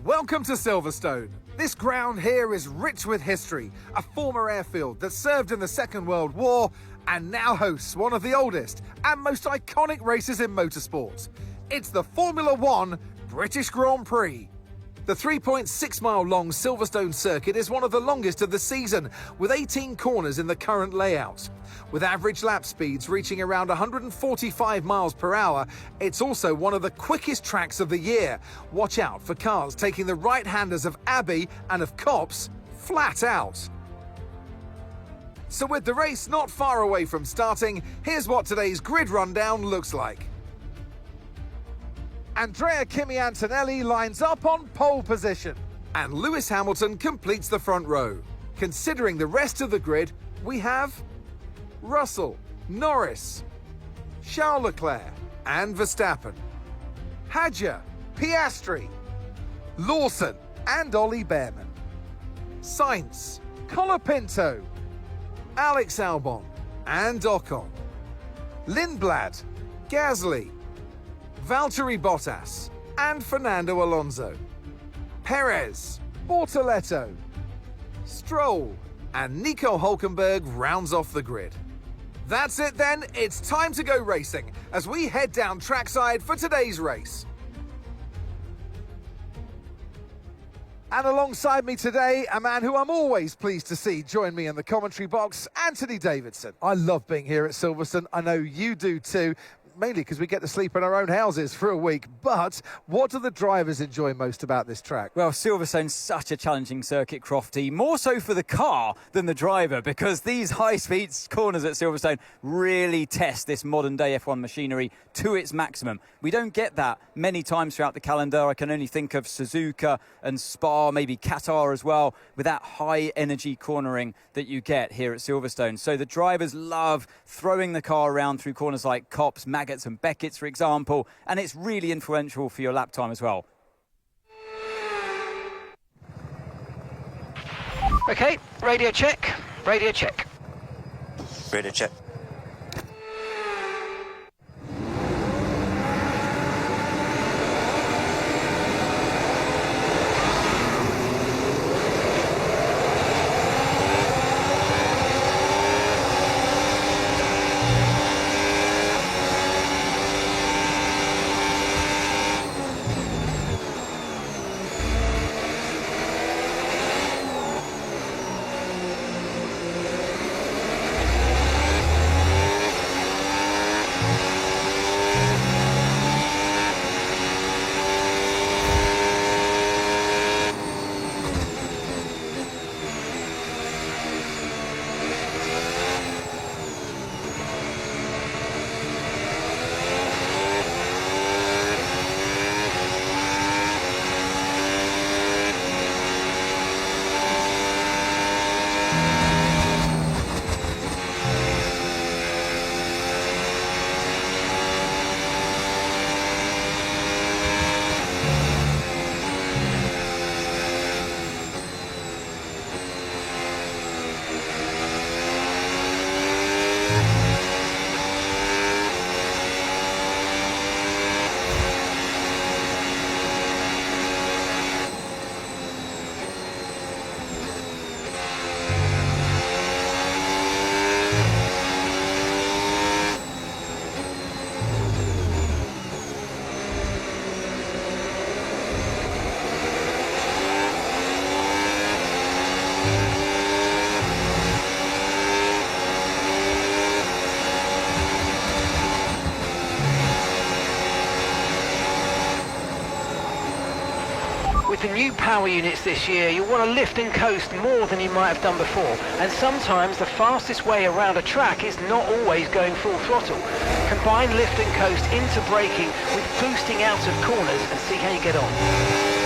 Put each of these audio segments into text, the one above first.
Welcome to Silverstone. This ground here is rich with history, a former airfield that served in the Second World War and now hosts one of the oldest and most iconic races in motorsport. It's the Formula One British Grand Prix. The 3.6-mile-long Silverstone circuit is one of the longest of the season, with 18 corners in the current layout. With average lap speeds reaching around 145 miles per hour, it's also one of the quickest tracks of the year. Watch out for cars taking the right-handers of Abbey and of Copse flat out. So with the race not far away from starting, here's what today's grid rundown looks like. Andrea Kimi Antonelli lines up on pole position, and Lewis Hamilton completes the front row. Considering the rest of the grid, we have Russell, Norris, Charles Leclerc and Verstappen, Hadjar, Piastri, Lawson and Ollie Bearman, Sainz, Colapinto, Alex Albon and Ocon, Lindblad, Gasly, Valtteri Bottas and Fernando Alonso, Perez, Bortoletto, Stroll and Nico Hülkenberg rounds off the grid. That's it then, it's time to go racing as we head down trackside for today's race. And alongside me today, a man who I'm always pleased to see join me in the commentary box, Anthony Davidson. I love being here at Silverstone, I know you do too. Mainly because we get to sleep in our own houses for a week. But what do the drivers enjoy most about this track? Well, Silverstone's such a challenging circuit, Crofty, more so for the car than the driver, because these high-speed corners at Silverstone really test this modern-day F1 machinery to its maximum. We don't get that many times throughout the calendar. I can only think of Suzuka and Spa, maybe Qatar as well, with that high-energy cornering that you get here at Silverstone. So the drivers love throwing the car around through corners like Copse, and Beckett's, for example, and it's really influential for your lap time as well. Okay, radio check, radio check. Radio check. With the new power units this year, you'll want to lift and coast more than you might have done before. And sometimes the fastest way around a track is not always going full throttle. Combine lift and coast into braking with boosting out of corners and see how you get on.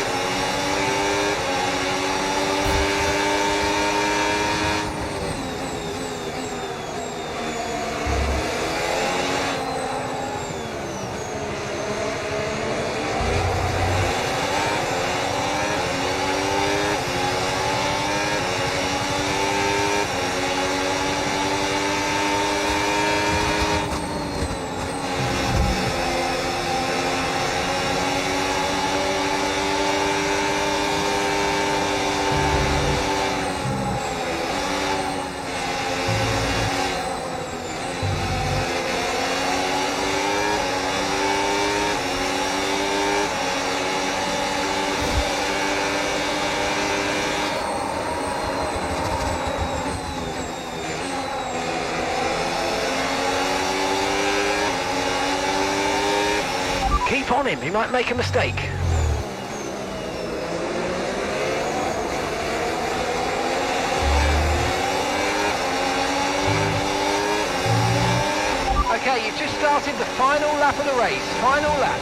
Keep on him, he might make a mistake. Okay, you've just started the final lap of the race. Final lap.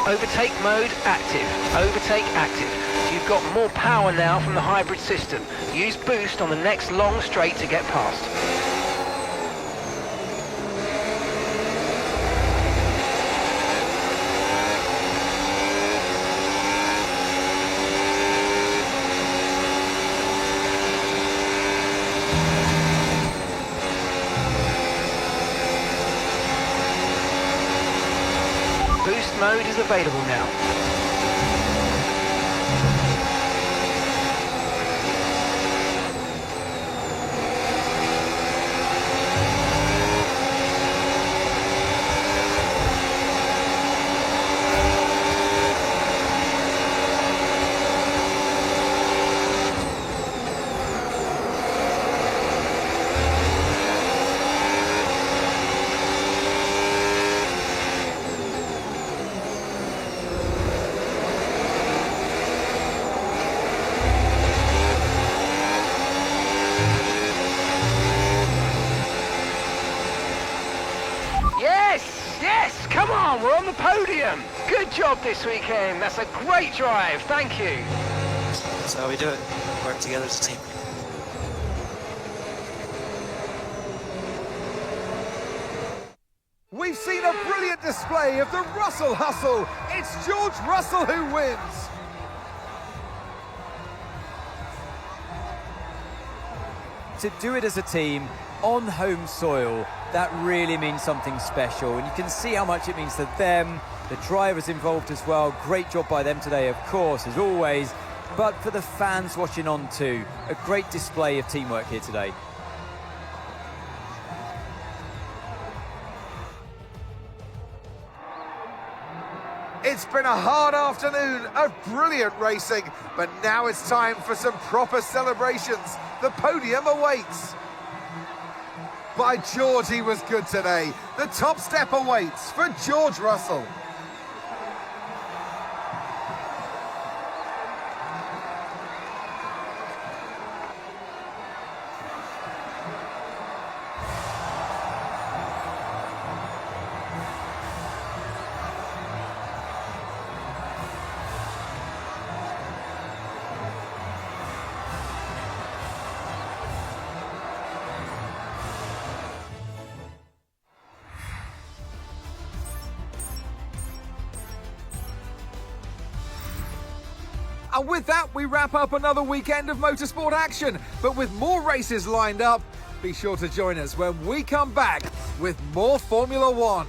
Overtake mode active. Overtake active. You've got more power now from the hybrid system. Use boost on the next long straight to get past. Boost mode is available now. Yes, come on, we're on the podium. Good job this weekend. That's a great drive. Thank you. That's how we do it. Work together as a team. We've seen a brilliant display of the Russell hustle. It's George Russell who wins. To do it as a team on home soil, that really means something special, and you can see how much it means to them, the drivers involved as well. Great job by them today, of course, as always, but for the fans watching on too, a great display of teamwork here today. It's been a hard afternoon of brilliant racing, but now it's time for some proper celebrations. The podium awaits. By George, he was good today. The top step awaits for George Russell. And with that, we wrap up another weekend of motorsport action. But with more races lined up, be sure to join us when we come back with more Formula One.